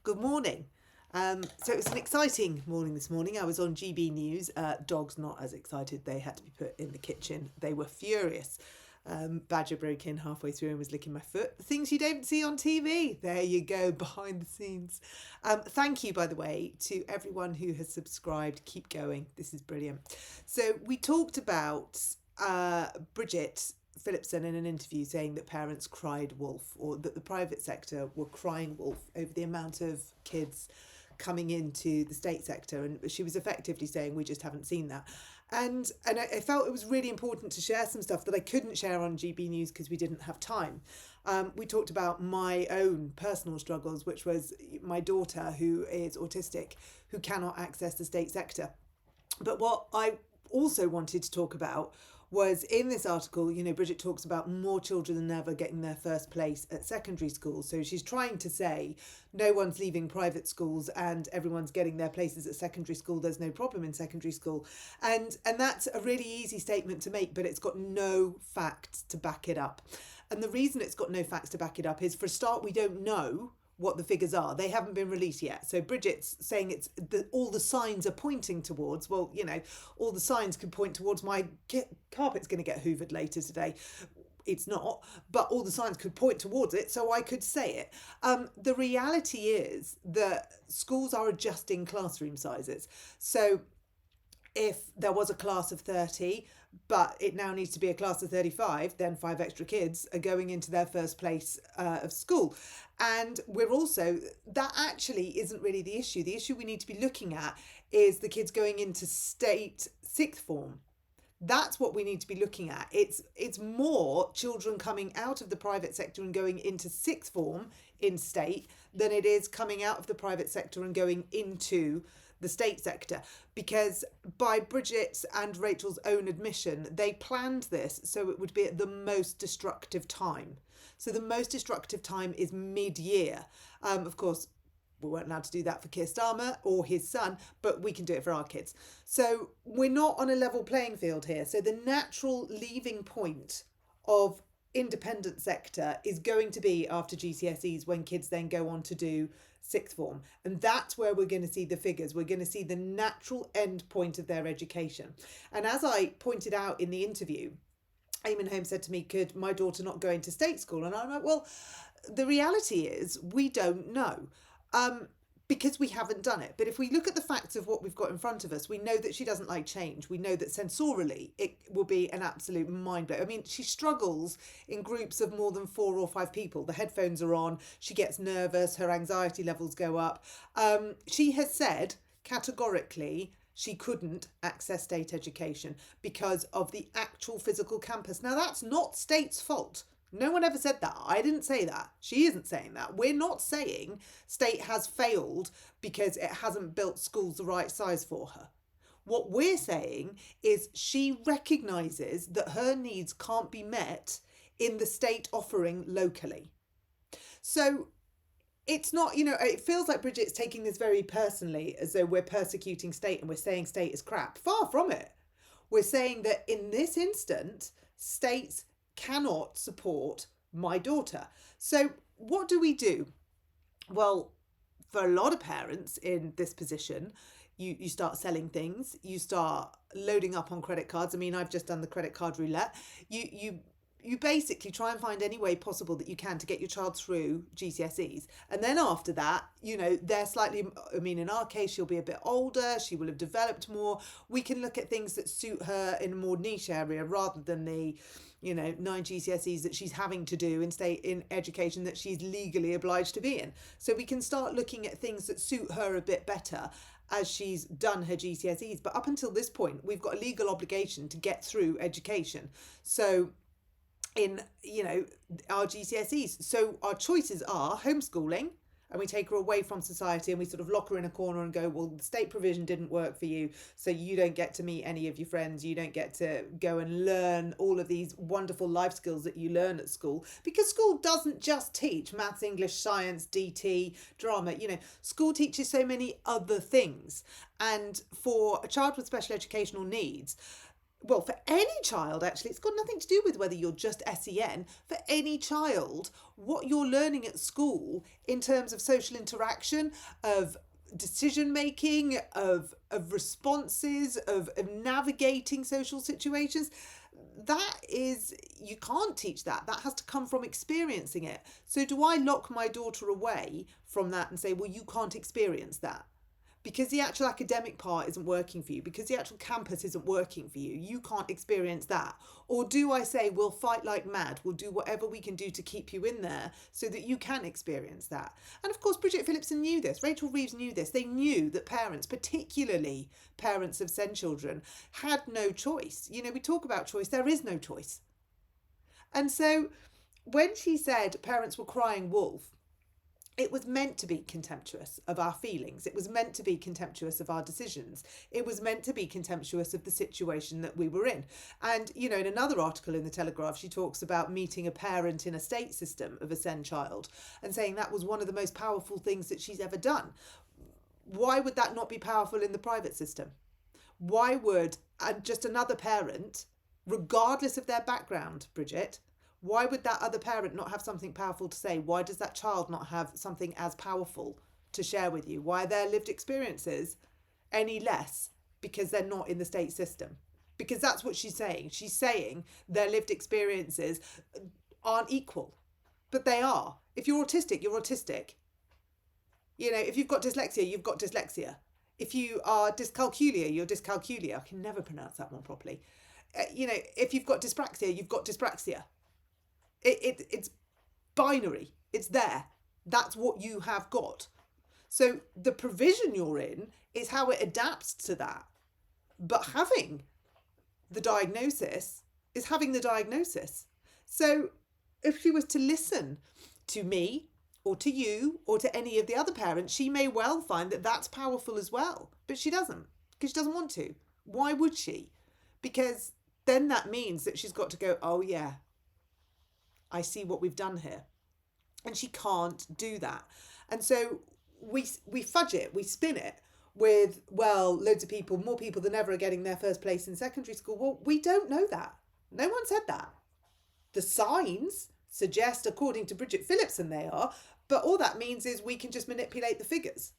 Good morning. So it was an exciting morning this morning. I was on GB News. Dogs not as excited. They had to be put in the kitchen. They were furious. Badger broke in halfway through and was licking my foot. The things you don't see on TV. There you go, behind the scenes. Thank you, by the way, to everyone who has subscribed. Keep going. This is brilliant. So we talked about Bridget Phillipson in an interview saying that parents cried wolf, or that the private sector were crying wolf over the amount of kids coming into the state sector, and she was effectively saying we just haven't seen that. And I felt it was really important to share some stuff that I couldn't share on GB News because we didn't have time. We talked about my own personal struggles, which was my daughter, who is autistic, who cannot access the state sector. But what I also wanted to talk about was in this article, Bridget talks about more children than ever getting their first place at secondary school. So she's trying to say no one's leaving private schools and everyone's getting their places at secondary school. There's no problem in secondary school. And that's a really easy statement to make, but it's got no facts to back it up. And the reason it's got no facts to back it up is, for a start, we don't know what the figures are. They haven't been released yet. So Bridget's saying all the signs are pointing towards, well, all the signs could point towards my carpet's going to get hoovered later today. It's not, but all the signs could point towards it, so I could say it. The reality is that schools are adjusting classroom sizes. So if there was a class of 30, but it now needs to be a class of 35, then 5 extra kids are going into their first place of school. And that actually isn't really the issue. The issue we need to be looking at is the kids going into state sixth form. That's what we need to be looking at. It's more children coming out of the private sector and going into sixth form in state than it is coming out of the private sector and going into the state sector, because by Bridget's and Rachel's own admission, they planned this so it would be at the most destructive time. So the most destructive time is mid-year. Of course, we weren't allowed to do that for Keir Starmer or his son, but we can do it for our kids. So we're not on a level playing field here. So the natural leaving point of independent sector is going to be after GCSEs, when kids then go on to do sixth form. And that's where we're going to see the figures. We're going to see the natural end point of their education. And as I pointed out in the interview, Eamon Holmes said to me, could my daughter not go into state school? And I'm like, well, the reality is we don't know. Because we haven't done it. But if we look at the facts of what we've got in front of us, we know that she doesn't like change. We know that sensorially it will be an absolute mind blow. I mean, she struggles in groups of more than 4 or 5 people. The headphones are on. She gets nervous. Her anxiety levels go up. She has said categorically she couldn't access state education because of the actual physical campus. Now, that's not state's fault. No one ever said that. I didn't say that. She isn't saying that. We're not saying state has failed because it hasn't built schools the right size for her. What we're saying is she recognises that her needs can't be met in the state offering locally. So it's not, it feels like Bridget's taking this very personally, as though we're persecuting state and we're saying state is crap. Far from it. We're saying that in this instant, states cannot support my daughter. So what do we do? Well, for a lot of parents in this position, you start selling things, you start loading up on credit cards. I mean, I've just done the credit card roulette. You basically try and find any way possible that you can to get your child through GCSEs. And then after that, they're slightly, in our case, she'll be a bit older, she will have developed more. We can look at things that suit her in a more niche area rather than the 9 GCSEs that she's having to do in education that she's legally obliged to be in. So we can start looking at things that suit her a bit better as she's done her GCSEs. But up until this point, we've got a legal obligation to get through education. So in, our GCSEs. So our choices are homeschooling, and we take her away from society and we sort of lock her in a corner and go, well, the state provision didn't work for you, so you don't get to meet any of your friends, you don't get to go and learn all of these wonderful life skills that you learn at school, because school doesn't just teach maths, English, science, DT, drama. School teaches so many other things. And for a child with special educational needs, well, for any child, actually, it's got nothing to do with whether you're just SEN. For any child, what you're learning at school in terms of social interaction, of decision making, of responses, of navigating social situations, that is, you can't teach that. That has to come from experiencing it. So do I lock my daughter away from that and say, well, you can't experience that? Because the actual academic part isn't working for you, because the actual campus isn't working for you, you can't experience that? Or do I say, we'll fight like mad, we'll do whatever we can do to keep you in there so that you can experience that? And of course, Bridget Phillipson knew this, Rachel Reeves knew this. They knew that parents, particularly parents of SEND children, had no choice. You know, we talk about choice, there is no choice. And so when she said parents were crying wolf, it was meant to be contemptuous of our feelings. It was meant to be contemptuous of our decisions. It was meant to be contemptuous of the situation that we were in. And, you know, in another article in the Telegraph, she talks about meeting a parent in a state system of a SEND child and saying that was one of the most powerful things that she's ever done. Why would that not be powerful in the private system? Why would just another parent, regardless of their background, Bridget, why would that other parent not have something powerful to say? Why does that child not have something as powerful to share with you? Why are their lived experiences any less because they're not in the state system? Because that's what she's saying. She's saying their lived experiences aren't equal, but they are. If you're autistic, you're autistic. You know, if you've got dyslexia, you've got dyslexia. If you are dyscalculia, you're dyscalculia. I can never pronounce that one properly. You know, if you've got dyspraxia, you've got dyspraxia. It's binary. It's there. That's what you have got. So the provision you're in is how it adapts to that. But having the diagnosis is having the diagnosis. So if she was to listen to me or to you or to any of the other parents, she may well find that that's powerful as well. But she doesn't, because she doesn't want to. Why would she? Because then that means that she's got to go, oh yeah, I see what we've done here. And she can't do that. And so we fudge it, we spin it with, well, loads of people, more people than ever are getting their first place in secondary school. Well, we don't know that. No one said that. The signs suggest, according to Bridget Phillipson, they are, but all that means is we can just manipulate the figures.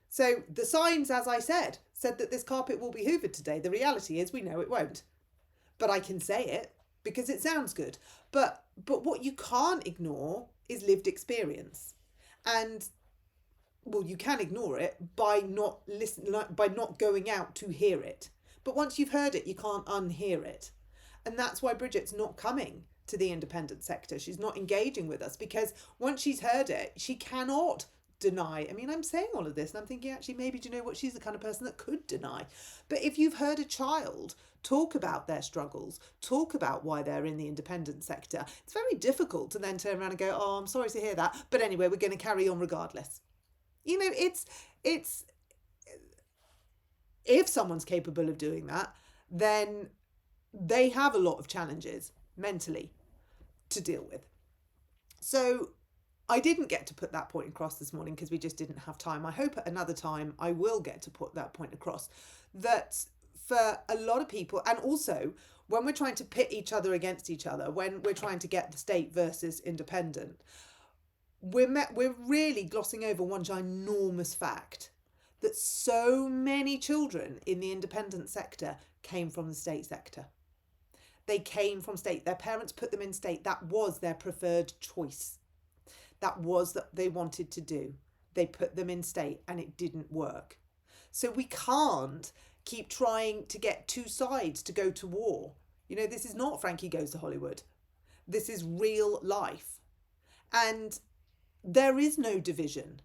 So the signs, as I said that this carpet will be hoovered today. The reality is we know it won't. But I can say it because it sounds good. But what you can't ignore is lived experience. And well, you can ignore it by not going out to hear it. But once you've heard it, you can't unhear it. And that's why Bridget's not coming to the independent sector. She's not engaging with us, because once she's heard it, she cannot deny. I mean, I'm saying all of this and I'm thinking, actually, maybe, do you know what? She's the kind of person that could deny. But if you've heard a child talk about their struggles, talk about why they're in the independent sector, it's very difficult to then turn around and go, oh, I'm sorry to hear that, but anyway, we're going to carry on regardless. You know, it's if someone's capable of doing that, then they have a lot of challenges mentally to deal with. So I didn't get to put that point across this morning because we just didn't have time. I hope at another time I will get to put that point across, that for a lot of people, and also when we're trying to pit each other against each other, when we're trying to get the state versus independent, we're really glossing over one ginormous fact, that so many children in the independent sector came from the state sector. They came from state. Their parents put them in state. That was their preferred choice. That was that they wanted to do. They put them in state and it didn't work. So we can't keep trying to get two sides to go to war. You know, this is not Frankie Goes to Hollywood. This is real life. And there is no division.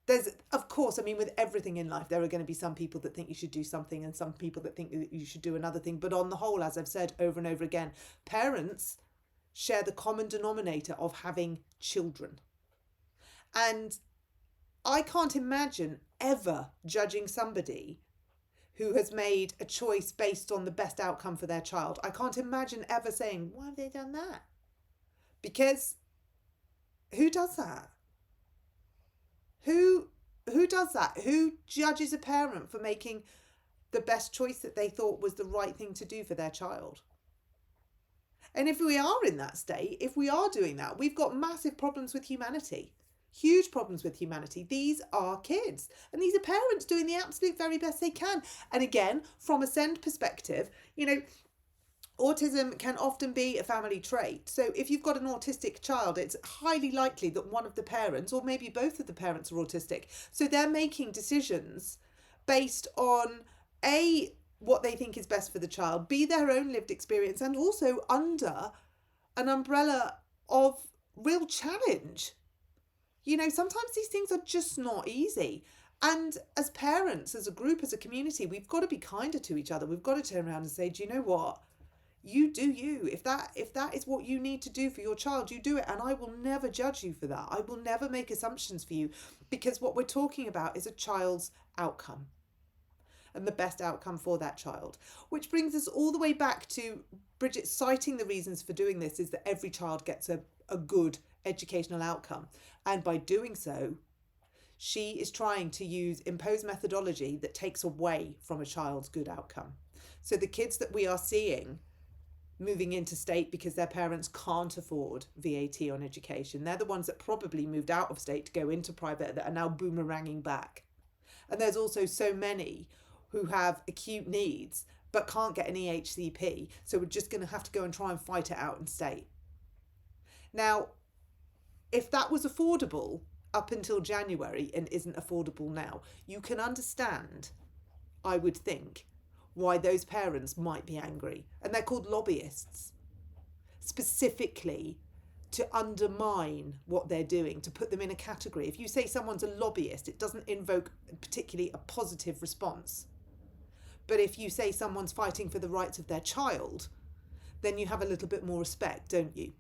There's, of course, I mean, with everything in life, there are going to be some people that think you should do something and some people that think that you should do another thing. But on the whole, as I've said over and over again, parents share the common denominator of having children. And I can't imagine ever judging somebody who has made a choice based on the best outcome for their child. I can't imagine ever saying, why have they done that? Because who does that? Who does that? Who judges a parent for making the best choice that they thought was the right thing to do for their child. And if we are in that state, if we are doing that, we've got massive problems with humanity. Huge problems with humanity. These are kids, and these are parents doing the absolute very best they can. And again, from a SEND perspective, autism can often be a family trait. So if you've got an autistic child, it's highly likely that one of the parents, or maybe both of the parents, are autistic. So they're making decisions based on what they think is best for the child, B, their own lived experience, and also under an umbrella of real challenge. Sometimes these things are just not easy. And as parents, as a group, as a community, we've got to be kinder to each other. We've got to turn around and say, do you know what? You do you. If that is what you need to do for your child, you do it. And I will never judge you for that. I will never make assumptions for you, because what we're talking about is a child's outcome and the best outcome for that child. Which brings us all the way back to Bridget citing the reasons for doing this is that every child gets a good educational outcome. And by doing so, she is trying to impose methodology that takes away from a child's good outcome. So the kids that we are seeing moving into state because their parents can't afford VAT on education, they're the ones that probably moved out of state to go into private that are now boomeranging back. And there's also so many who have acute needs but can't get an EHCP, so we're just going to have to go and try and fight it out in state. Now, if that was affordable up until January and isn't affordable now, you can understand, I would think, why those parents might be angry. And they're called lobbyists, specifically to undermine what they're doing, to put them in a category. If you say someone's a lobbyist, it doesn't invoke particularly a positive response. But if you say someone's fighting for the rights of their child, then you have a little bit more respect, don't you?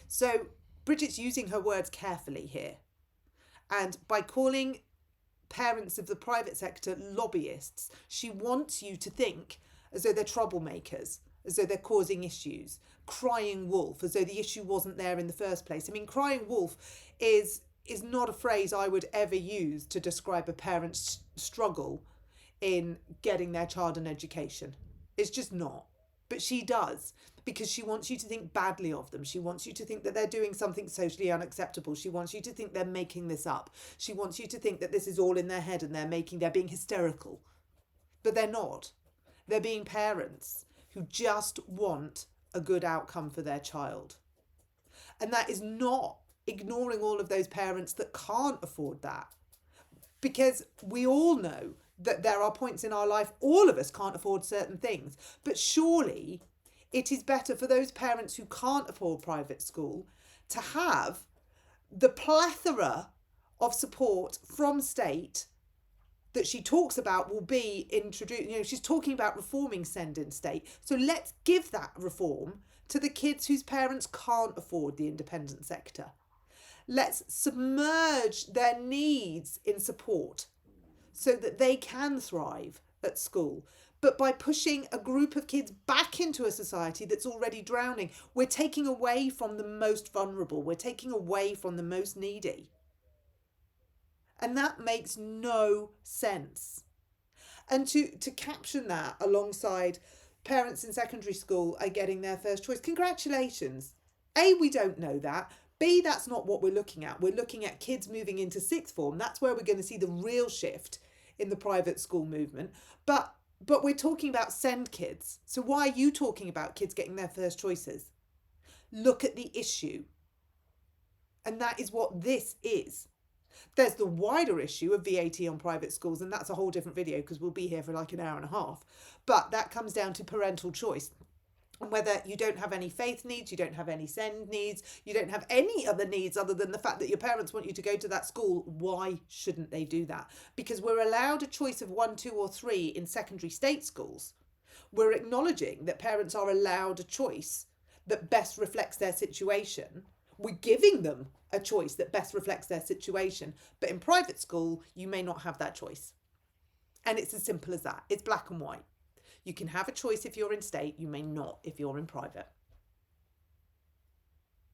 So Bridget's using her words carefully here. And by calling parents of the private sector lobbyists, she wants you to think as though they're troublemakers, as though they're causing issues, crying wolf, as though the issue wasn't there in the first place. I mean, crying wolf is not a phrase I would ever use to describe a parent's struggle in getting their child an education. It's just not. But she does, because she wants you to think badly of them. She wants you to think that they're doing something socially unacceptable. She wants you to think they're making this up. She wants you to think that this is all in their head and they're being hysterical. But they're not. They're being parents who just want a good outcome for their child. And that is not ignoring all of those parents that can't afford that. Because we all know that there are points in our life, all of us can't afford certain things. But surely it is better for those parents who can't afford private school to have the plethora of support from state that she talks about will be introduced. She's talking about reforming SEND in state. So let's give that reform to the kids whose parents can't afford the independent sector. Let's submerge their needs in support so that they can thrive at school. But by pushing a group of kids back into a society that's already drowning, we're taking away from the most vulnerable. We're taking away from the most needy. And that makes no sense. And to caption that alongside parents in secondary school are getting their first choice, congratulations. A, we don't know that. B, that's not what we're looking at. We're looking at kids moving into sixth form. That's where we're going to see the real shift in the private school movement. But we're talking about SEND kids. So why are you talking about kids getting their first choices? Look at the issue. And that is what this is. There's the wider issue of VAT on private schools, and that's a whole different video because we'll be here for like an hour and a half. But that comes down to parental choice. And whether you don't have any faith needs, you don't have any SEND needs, you don't have any other needs other than the fact that your parents want you to go to that school, why shouldn't they do that? Because we're allowed a choice of 1, 2 or 3 in secondary state schools. We're acknowledging that parents are allowed a choice that best reflects their situation. We're giving them a choice that best reflects their situation. But in private school, you may not have that choice. And it's as simple as that. It's black and white. You can have a choice if you're in state, you may not if you're in private.